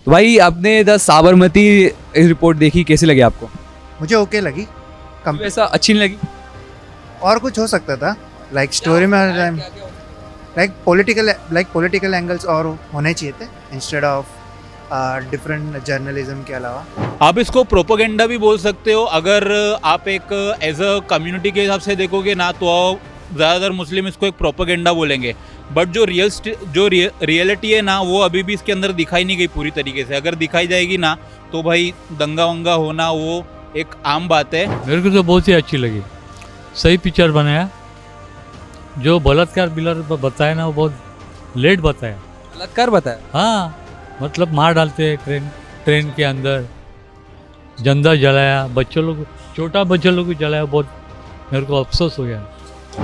तो भाई आपने द साबरमती रिपोर्ट देखी, कैसी लगी आपको? मुझे ओके लगी। क्यों ऐसा अच्छी नहीं लगी? और कुछ हो सकता था, लाइक स्टोरी में लाइक पॉलिटिकल एंगल्स और होने चाहिए थे इंस्टेड ऑफ डिफरेंट जर्नलिज्म के अलावा। आप इसको प्रोपोगेंडा भी बोल सकते हो। अगर आप एक एज अ कम्युनिटी के हिसाब से देखोगे ना, तो ज़्यादातर मुस्लिम इसको एक प्रोपोगेंडा बोलेंगे। बट जो रियलिटी है ना, वो अभी भी इसके अंदर दिखाई नहीं गई पूरी तरीके से। अगर दिखाई जाएगी ना, तो भाई दंगा वंगा होना वो एक आम बात है। मेरे को तो बहुत ही अच्छी लगी, सही पिक्चर बनाया। जो बलात्कार बिलर बताया ना, वो बहुत लेट बताया। बलात्कार बताया? हाँ, मतलब मार डालते हैं ट्रेन के अंदर, जंदा जलाया, बच्चों लोग, छोटा बच्चों लोग को जलाया। बहुत मेरे को अफसोस हो गया।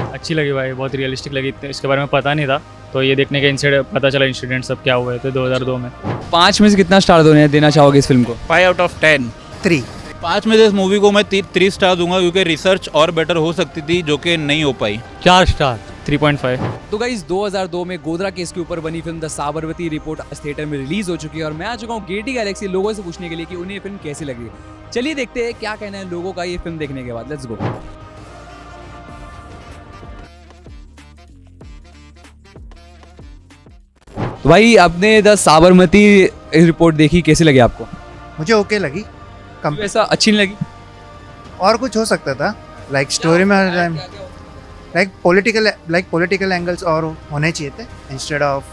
अच्छी लगी भाई, बहुत रियलिस्टिक लगी। इसके बारे में पता नहीं था, तो ये देखने के इंसिडेंट पता चला, इंसिडेंट सब क्या हुए थे 2002 में। 5 में से कितना स्टार देना चाहोगे इस फिल्म को? 5 out of 10। 3 5 में से इस मूवी को मैं 3 स्टार दूंगा, क्योंकि रिसर्च और बेटर हो सकती थी, जो कि नहीं हो पाई। 4 स्टार। 3.5। तो गाइस 2002 में गोधरा केस के ऊपर बनी film the Sabarmati report theatre में रिलीज हो चुकी है, और मैं आ चुका हूँ गेटी गैलेक्सी लोगों से पूछने के लिए कि उन्हें ये फिल्म कैसी लगी। चलिए देखते हैं क्या कहना है लोगों का ये फिल्म देखने के बाद। Let's go. तो भाई आपने द साबरमती रिपोर्ट देखी, कैसी लगी आपको? मुझे ओके लगी। क्यों ऐसा अच्छी नहीं लगी? और कुछ हो सकता था, लाइक स्टोरी में लाइक पॉलिटिकल एंगल्स और होने चाहिए थे इंस्टेड ऑफ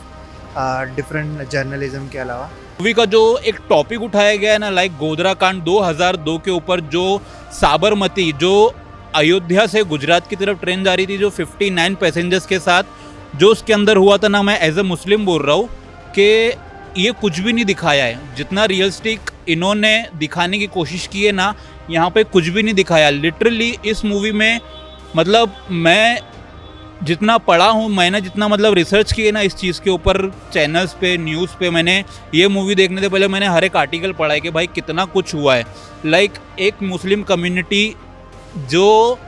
डिफरेंट जर्नलिज्म के अलावा। मूवी का जो एक टॉपिक उठाया गया है ना, लाइक गोधरा कांड 2002 के ऊपर, जो साबरमती, जो अयोध्या से गुजरात की तरफ ट्रेन जा रही थी, जो 59 पैसेंजर्स के साथ जो उसके अंदर हुआ था ना, मैं एज ए मुस्लिम बोल रहा हूँ कि ये कुछ भी नहीं दिखाया है। जितना रियलिस्टिक इन्होंने दिखाने की कोशिश की है ना, यहाँ पे कुछ भी नहीं दिखाया। लिटरली इस मूवी में, मतलब मैं जितना पढ़ा हूँ, मैंने जितना मतलब रिसर्च की है ना इस चीज़ के ऊपर, चैनल्स पे, न्यूज़ पे, मैंने ये मूवी देखने से पहले मैंने हर एक आर्टिकल पढ़ा है कि भाई कितना कुछ हुआ है। लाइक एक मुस्लिम कम्युनिटी जो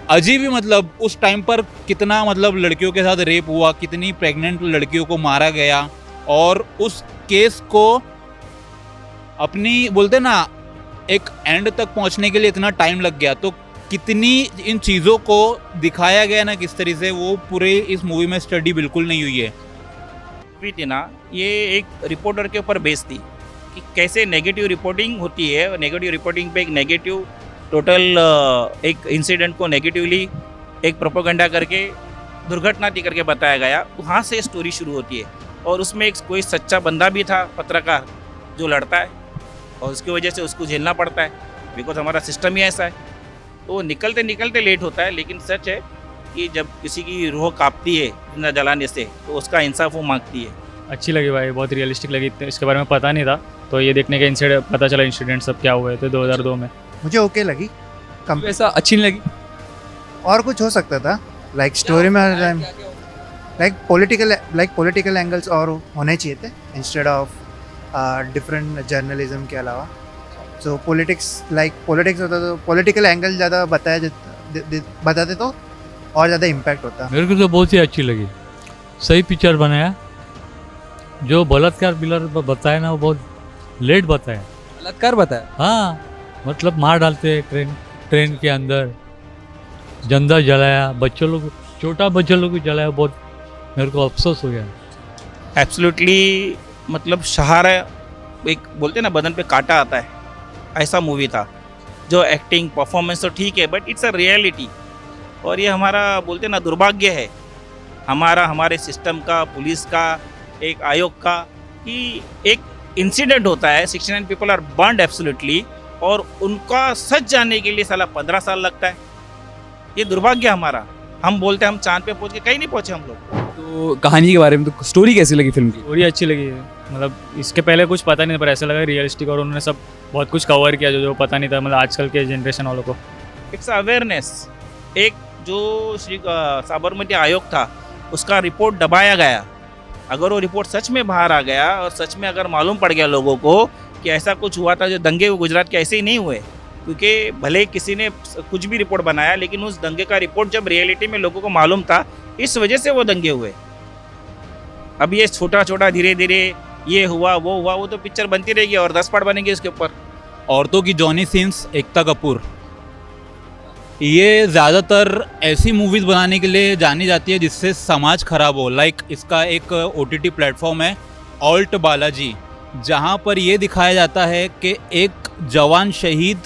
अजीब ही, मतलब उस टाइम पर कितना मतलब लड़कियों के साथ रेप हुआ, कितनी प्रेग्नेंट लड़कियों को मारा गया, और उस केस को अपनी बोलते ना एक एंड तक पहुंचने के लिए इतना टाइम लग गया। तो कितनी इन चीज़ों को दिखाया गया ना किस तरह से, वो पूरे इस मूवी में स्टडी बिल्कुल नहीं हुई है। मूवी थी ना, ये एक रिपोर्टर के ऊपर बेस्ड थी कि कैसे नेगेटिव रिपोर्टिंग होती है, और नेगेटिव रिपोर्टिंग पे एक नेगेटिव टोटल एक इंसिडेंट को नेगेटिवली एक प्रोपोगंडा करके दुर्घटना थी करके बताया गया। वहाँ से स्टोरी शुरू होती है, और उसमें एक कोई सच्चा बंदा भी था, पत्रकार, जो लड़ता है, और उसकी वजह से उसको झेलना पड़ता है, बिकॉज हमारा सिस्टम ही ऐसा है। तो वो निकलते निकलते लेट होता है, लेकिन सच है कि जब किसी की रूह कांपती है जिंदा जलाने से, तो उसका इंसाफ वो मांगती है। अच्छी लगी भाई, बहुत रियलिस्टिक लगी। इसके बारे में पता नहीं था, तो ये देखने के इंसिडेंट पता चला, इंसिडेंट सब क्या हुए थे 2002 में। मुझे ओके लगी। क्यों ऐसा अच्छी नहीं लगी? और कुछ हो सकता था, लाइक स्टोरी में लाइक पॉलिटिकल एंगल्स और होने चाहिए थे इंस्टेड ऑफ डिफरेंट जर्नलिज्म के अलावा। सो पॉलिटिक्स होता तो पॉलिटिकल एंगल ज़्यादा बताते तो और ज़्यादा इम्पैक्ट होता। मेरे को तो बहुत ही अच्छी लगी, सही पिक्चर बनाया। जो बलात्कार बिलर बताया ना, वो बहुत लेट बताया। बलात्कार बताया? हाँ, मतलब मार डालते हैं ट्रेन के अंदर, जंदा जलाया, बच्चों लोग, छोटा बच्चों लोग को जलाया। बहुत मेरे को अफसोस हो गया। एब्सोल्युटली, मतलब शहारा, एक बोलते हैं ना बदन पे कांटा आता है, ऐसा मूवी था। जो एक्टिंग परफॉर्मेंस तो ठीक है, बट इट्स अ रियलिटी। और ये हमारा बोलते हैं ना दुर्भाग्य है हमारे सिस्टम का, पुलिस का, एक आयोग का, कि एक इंसिडेंट होता है, 69 पीपल आर बर्न्ड एब्सोल्युटली, और उनका सच जानने के लिए साला 15 साल लगता है। ये दुर्भाग्य हमारा। हम बोलते हैं हम चांद पे पहुंच के, कहीं नहीं पहुंचे हम लोग। तो कहानी के बारे में, तो स्टोरी कैसी लगी फिल्म की? स्टोरी अच्छी लगी, मतलब इसके पहले कुछ पता नहीं था, पर ऐसा लगा रियलिस्टिक, और उन्होंने सब बहुत कुछ कवर किया जो पता नहीं था, मतलब आजकल के जनरेशन वालों को। It's awareness. एक जो श्री साबरमती आयोग था, उसका रिपोर्ट दबाया गया। अगर वो रिपोर्ट सच में बाहर आ गया, और सच में अगर मालूम पड़ गया लोगों को कि ऐसा कुछ हुआ था, जो दंगे गुजरात के ऐसे ही नहीं हुए, क्योंकि भले किसी ने कुछ भी रिपोर्ट बनाया, लेकिन उस दंगे का रिपोर्ट जब रियलिटी में लोगों को मालूम था, इस वजह से वो दंगे हुए। अब ये छोटा छोटा धीरे धीरे ये हुआ वो तो पिक्चर बनती रहेगी और 10 पार्ट बनेंगे इसके ऊपर। औरतों की जॉनी सिंस, एकता कपूर, ये ज़्यादातर ऐसी मूवीज़ बनाने के लिए जानी जाती है जिससे समाज खराब हो। लाइक इसका एक OTT प्लेटफॉर्म है ऑल्ट बालाजी, जहाँ पर ये दिखाया जाता है कि एक जवान शहीद,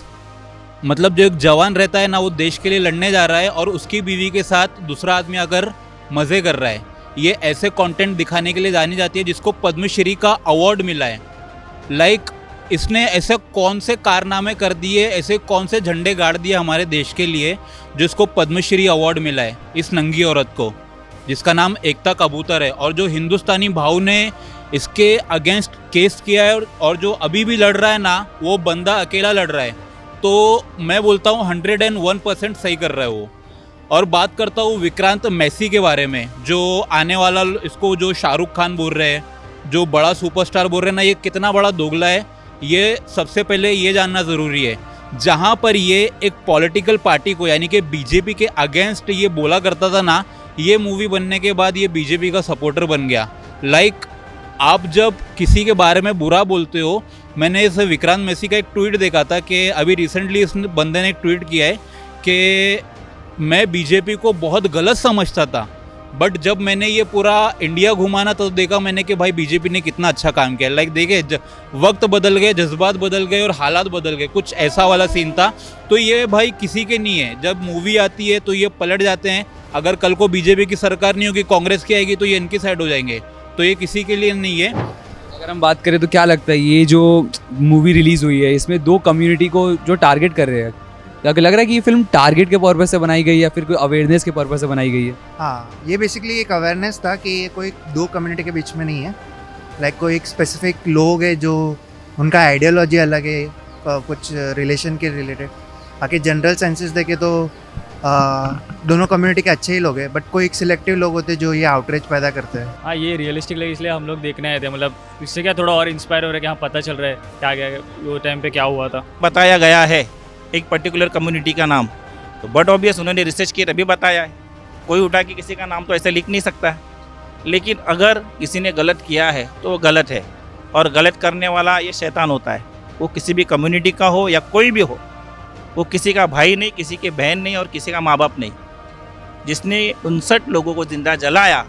मतलब जो एक जवान रहता है ना, वो देश के लिए लड़ने जा रहा है और उसकी बीवी के साथ दूसरा आदमी अगर मज़े कर रहा है। ये ऐसे कंटेंट दिखाने के लिए जानी जाती है जिसको पद्मश्री का अवार्ड मिला है। लाइक इसने ऐसे कौन से कारनामे कर दिए, ऐसे कौन से झंडे गाड़ दिए हमारे देश के लिए जिसको पद्मश्री अवार्ड मिला है इस नंगी औरत को, जिसका नाम एकता कबूतर है। और जो हिंदुस्तानी भाव ने इसके अगेंस्ट केस किया है और जो अभी भी लड़ रहा है ना, वो बंदा अकेला लड़ रहा है। तो मैं बोलता हूँ 101% सही कर रहा है वो। और बात करता हूँ विक्रांत मैसी के बारे में, जो आने वाला, इसको जो शाहरुख खान बोल रहे हैं, जो बड़ा सुपरस्टार बोल रहे हैं ना, ये कितना बड़ा दोगला है, ये सबसे पहले ये जानना ज़रूरी है। जहाँ पर ये एक पॉलिटिकल पार्टी को, यानी कि बीजेपी के अगेंस्ट ये बोला करता था ना, ये मूवी बनने के बाद ये बीजेपी का सपोर्टर बन गया। लाइक आप जब किसी के बारे में बुरा बोलते हो, मैंने इस विक्रांत मैसी का एक ट्वीट देखा था कि अभी रिसेंटली इस बंदे ने एक ट्वीट किया है कि मैं बीजेपी को बहुत गलत समझता था, बट जब मैंने ये पूरा इंडिया घुमाना तो देखा मैंने कि भाई बीजेपी ने कितना अच्छा काम किया। लाइक देखे वक्त बदल गए, जज्बात बदल गए और हालात बदल गए, कुछ ऐसा वाला सीन था। तो ये भाई किसी के नहीं है, जब मूवी आती है तो ये पलट जाते हैं। अगर कल को बीजेपी की सरकार नहीं होगी, कांग्रेस की आएगी, तो ये इनकी साइड हो जाएंगे। तो ये किसी के लिए नहीं है। अगर हम बात करें तो क्या लगता है, ये जो मूवी रिलीज़ हुई है इसमें दो कम्युनिटी को जो टारगेट कर रहे हैं, लग रहा है कि ये फिल्म टारगेट के पर्पस से बनाई गई है या फिर कोई अवेयरनेस के पर्पस से बनाई गई है? हाँ, ये बेसिकली एक अवेयरनेस था कि ये कोई दो कम्युनिटी के बीच में नहीं है। लाइक कोई एक स्पेसिफिक लोग है जो उनका आइडियोलॉजी अलग है, कुछ रिलेशन के रिलेटेड। बाकी जनरल सेंसेस देखे तो दोनों कम्युनिटी के अच्छे ही लोग हैं, बट कोई एक सिलेक्टिव लोग होते हैं जो ये आउटरीच पैदा करते हैं। हाँ, ये रियलिस्टिक लगे इसलिए हम लोग देखने आए थे। मतलब इससे क्या थोड़ा और इंस्पायर हो रहा है कि हाँ पता चल रहा है क्या क्या वो टाइम पे क्या हुआ था। बताया गया है एक पर्टिकुलर कम्युनिटी का नाम, तो बट ऑब्वियस उन्होंने रिसर्च किया तभी बताया है। कोई उठा के किसी का नाम तो ऐसे लिख नहीं सकता है। लेकिन अगर किसी ने गलत किया है तो वो गलत है, और गलत करने वाला ये शैतान होता है। वो किसी भी कम्युनिटी का हो या कोई भी हो, वो किसी का भाई नहीं, किसी के बहन नहीं और किसी का माँ बाप नहीं। जिसने 59 लोगों को जिंदा जलाया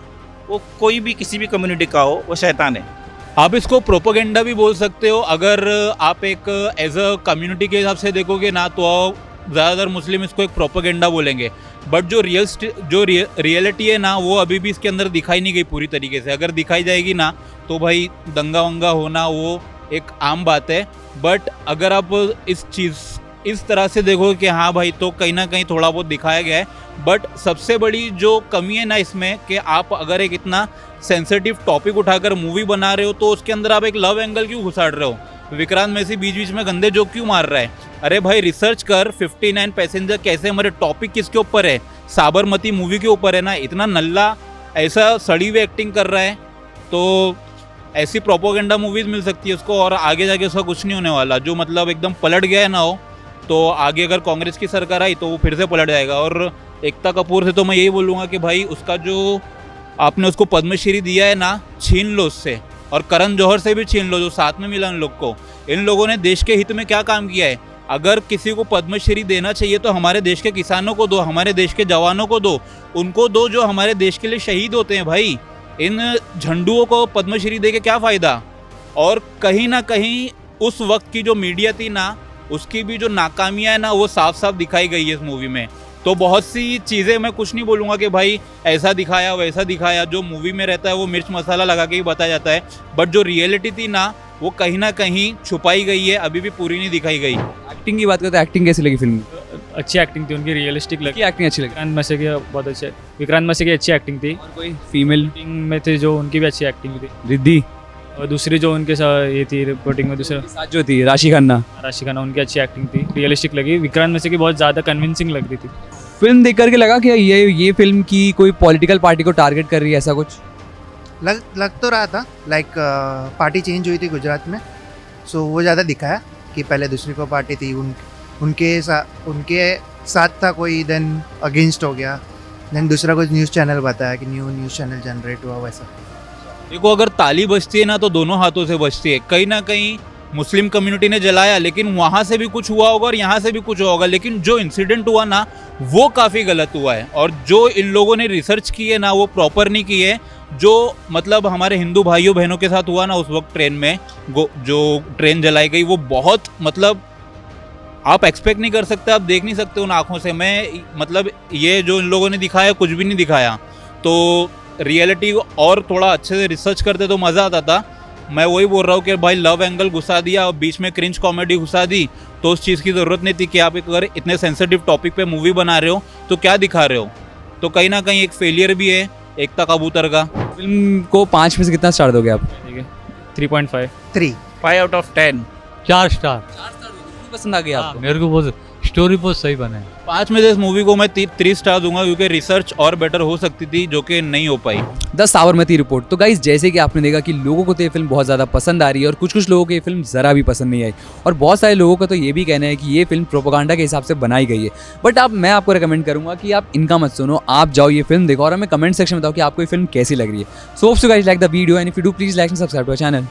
वो कोई भी किसी भी कम्युनिटी का हो, वो शैतान है। आप इसको प्रोपोगेंडा भी बोल सकते हो। अगर आप एक एज अ कम्युनिटी के हिसाब से देखोगे ना, तो ज़्यादातर मुस्लिम इसको एक प्रोपोगेंडा बोलेंगे। बट जो रियलिटी है ना, वो अभी भी इसके अंदर दिखाई नहीं गई पूरी तरीके से। अगर दिखाई जाएगी ना तो भाई दंगा वंगा होना वो एक आम बात है। बट अगर आप इस तरह से देखो कि हाँ भाई, तो कहीं ना कहीं थोड़ा बहुत दिखाया गया है। बट सबसे बड़ी जो कमी है ना इसमें, कि आप अगर एक इतना सेंसिटिव टॉपिक उठाकर मूवी बना रहे हो तो उसके अंदर आप एक लव एंगल क्यों घुसाड़ रहे हो? विक्रांत मैसी बीच बीच में गंदे जोक क्यों मार रहा है? अरे भाई रिसर्च कर, 59 पैसेंजर कैसे मरे, टॉपिक किसके ऊपर है? साबरमती मूवी के ऊपर है ना। इतना नल्ला ऐसा सड़ी हुई एक्टिंग कर रहा है, तो ऐसी प्रोपोगेंडा मूवीज़ मिल सकती है उसको, और आगे जाके उसका कुछ नहीं होने वाला। जो मतलब एकदम पलट गया है ना हो, तो आगे अगर कांग्रेस की सरकार आई तो वो फिर से पलट जाएगा। और एकता कपूर से तो मैं यही बोलूँगा कि भाई उसका जो आपने उसको पद्मश्री दिया है ना, छीन लो उससे। और करण जौहर से भी छीन लो, जो साथ में मिला इन लोग को। इन लोगों ने देश के हित में क्या काम किया है? अगर किसी को पद्मश्री देना चाहिए तो हमारे देश के किसानों को दो, हमारे देश के जवानों को दो, उनको दो जो हमारे देश के लिए शहीद होते हैं। भाई इन झंडुओं को पद्मश्री दे के क्या फ़ायदा? और कहीं ना कहीं उस वक्त की जो मीडिया थी ना, उसकी भी जो नाकामियाँ है ना, वो साफ साफ दिखाई गई है इस मूवी में। तो बहुत सी चीज़ें, मैं कुछ नहीं बोलूँगा कि भाई ऐसा दिखाया वैसा दिखाया। जो मूवी में रहता है वो मिर्च मसाला लगा के ही बताया जाता है। बट जो रियलिटी थी ना, वो कहीं ना कहीं छुपाई गई है, अभी भी पूरी नहीं दिखाई गई। एक्टिंग की बात करते हैं, एक्टिंग कैसी लगी फिल्म में? अच्छी एक्टिंग थी उनकी, रियलिस्टिक लगी। एक्टिंग अच्छी लगी। विक्रांत मैसी की बहुत अच्छी, विक्रांत मैसी की अच्छी एक्टिंग थी। और कोई फीमेल एक्टिंग में थे जो, उनकी भी अच्छी एक्टिंग थी। रिद्धि और दूसरी जो उनके साथ ये थी रिपोर्टिंग में, दूसरा साथ जो थी राशि खन्ना, राशि खन्ना, उनकी अच्छी एक्टिंग थी, रियलिस्टिक लगी। विक्रांत मैसी की बहुत ज़्यादा कन्विंसिंग लग रही थी। फिल्म देख करके लगा कि ये फिल्म की कोई पॉलिटिकल पार्टी को टारगेट कर रही है, ऐसा कुछ लग तो रहा था। लाइक पार्टी चेंज हुई थी गुजरात में, सो वो ज़्यादा दिखाया कि पहले दूसरी को पार्टी थी, उनके साथ था कोई, देन अगेंस्ट हो गया, देन दूसरा कुछ न्यूज़ चैनल बताया कि न्यूज़ चैनल जनरेट हुआ वैसा। देखो अगर ताली बजती है ना तो दोनों हाथों से बजती है। कहीं ना कहीं मुस्लिम कम्युनिटी ने जलाया, लेकिन वहाँ से भी कुछ हुआ होगा और यहाँ से भी कुछ हुआ होगा, लेकिन जो इंसिडेंट हुआ ना वो काफ़ी गलत हुआ है। और जो इन लोगों ने रिसर्च की है ना वो प्रॉपर नहीं की है। जो मतलब हमारे हिंदू भाइयों बहनों के साथ हुआ ना उस वक्त ट्रेन में, जो ट्रेन जलाई गई, वो बहुत मतलब आप एक्सपेक्ट नहीं कर सकते, आप देख नहीं सकते उन आँखों से। मैं मतलब ये जो इन लोगों ने दिखाया कुछ भी नहीं दिखाया। तो रियलिटी और थोड़ा अच्छे से रिसर्च करते तो मज़ा आता था। मैं वही बोल रहा हूँ कि भाई लव एंगल घुसा दिया और बीच में क्रिंज कॉमेडी घुसा दी, तो उस चीज़ की ज़रूरत नहीं थी कि आप अगर इतने सेंसिटिव टॉपिक पे मूवी बना रहे हो तो क्या दिखा रहे हो। तो कहीं ना कहीं एक फेलियर भी है एकता कबूतर का। फिल्म को 5 में से कितना स्टार दोगे आप? ठीक है 3.5 3 5 out of 10. 4 स्टार। पसंद आ गया हाँ, आपको? मेरे को बहुत स्टोरी बहुत सही बना है। 5 में से इस मूवी को मैं 3 स्टार दूंगा, क्योंकि रिसर्च और बेटर हो सकती थी जो कि नहीं हो पाई। The Sabarmati report. तो गाइस जैसे कि आपने देखा कि लोगों को तो ये फिल्म बहुत ज़्यादा पसंद आ रही है और कुछ लोगों को ये फिल्म ज़रा भी पसंद नहीं आई, और बहुत सारे लोगों का तो ये भी कहना है कि ये फिल्म प्रोपेगेंडा के हिसाब से बनाई गई है। बट अब मैं आपको रिकमेंड करूंगा कि आप इनका मत सुनो, आप जाओ ये फिल्म देखो और हमें कमेंट सेक्शन में बताओ कि आपको ये फिल्म कैसी लग रही है। So hope so guys like the video and if you do please like and subscribe to our channel.